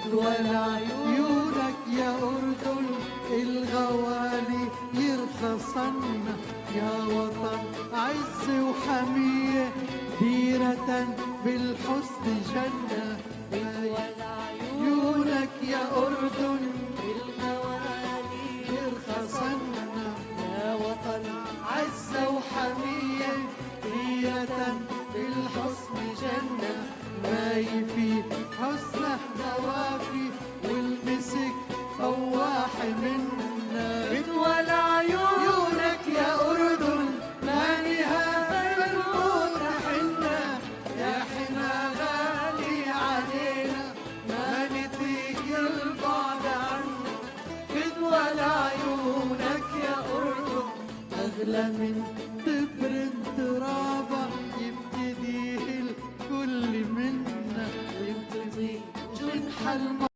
بدول عيونك يا أردن الغوالي يرخصن يا وطن عز وحمية ديرة بالحسن جنة بدول عيونك يا أردن الغوالي يرخصن يا وطن عز وحمية ديرة بالحسن جنة ما يفي حسنه نوافي والمسك فواح منا بدول عيونك يا أردن ما نهاية الموت حنا يا حنا غالي علينا ما نطيق البعد عنا بدول عيونك يا أردن أغلى من تبر ترابة يبتديه الكل منا يبتدي جنح